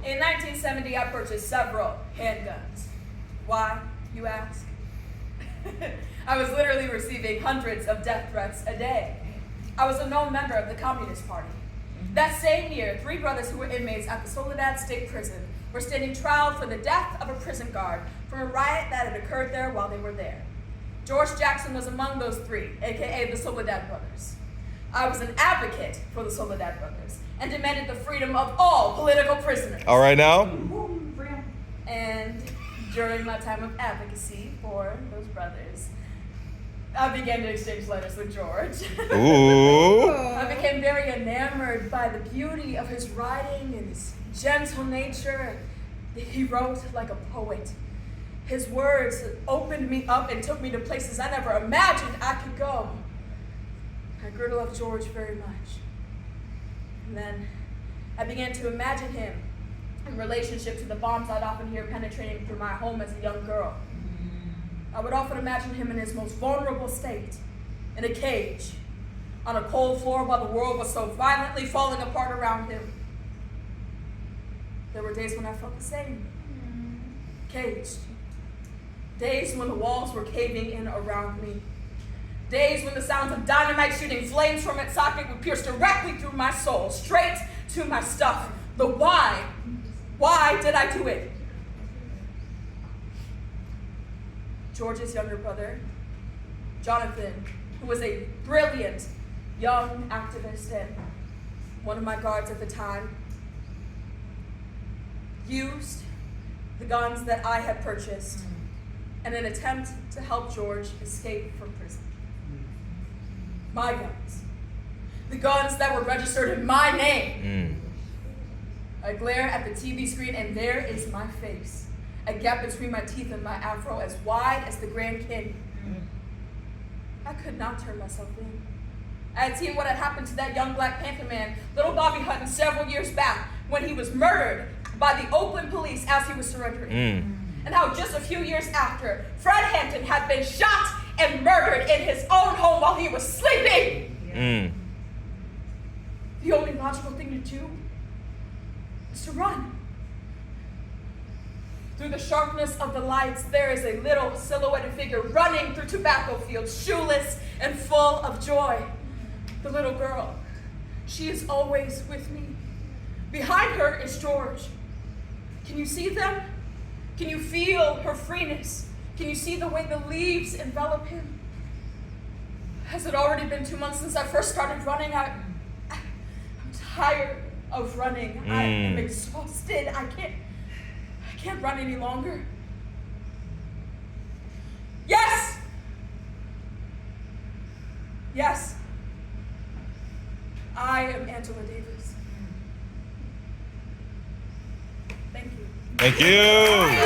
In 1970, I purchased several handguns. Why, you ask? I was literally receiving hundreds of death threats a day. I was a known member of the Communist Party. That same year, 3 brothers who were inmates at the Soledad State Prison were standing trial for the death of a prison guard from a riot that had occurred there while they were there. George Jackson was among those 3, aka the Soledad brothers. I was an advocate for the Soledad brothers and demanded the freedom of all political prisoners. All right now. And during my time of advocacy for those brothers, I began to exchange letters with George. Ooh. I became very enamored by the beauty of his writing and his gentle nature. He wrote like a poet. His words opened me up and took me to places I never imagined I could go. I grew to love George very much. And then I began to imagine him in relationship to the bombs I'd often hear penetrating through my home as a young girl. I would often imagine him in his most vulnerable state, in a cage, on a cold floor while the world was so violently falling apart around him. There were days when I felt the same, caged. Days when the walls were caving in around me. Days when the sounds of dynamite shooting flames from its socket would pierce directly through my soul, straight to my stuff. The why. Why did I do it? George's younger brother, Jonathan, who was a brilliant young activist and one of my guards at the time, used the guns that I had purchased in an attempt to help George escape from prison. My guns. The guns that were registered in my name. I glare at the TV screen and there is my face. A gap between my teeth and my afro as wide as the Grand Canyon. I could not turn myself in. I had seen what had happened to that young Black Panther man, little Bobby Hutton, several years back when he was murdered by the Oakland police as he was surrendering. And how just a few years after, Fred Hampton had been shot and murdered in his own home while he was sleeping. The only logical thing to do is to run. Through the sharpness of the lights, there is a little silhouetted figure running through tobacco fields, shoeless and full of joy. The little girl, she is always with me. Behind her is George. Can you see them? Can you feel her freeness? Can you see the way the leaves envelop him? Has it already been 2 months since I first started running? I'm tired of running. I am exhausted. I can't run any longer. Yes! Yes. I am Angela Davis. Thank you. Thank you.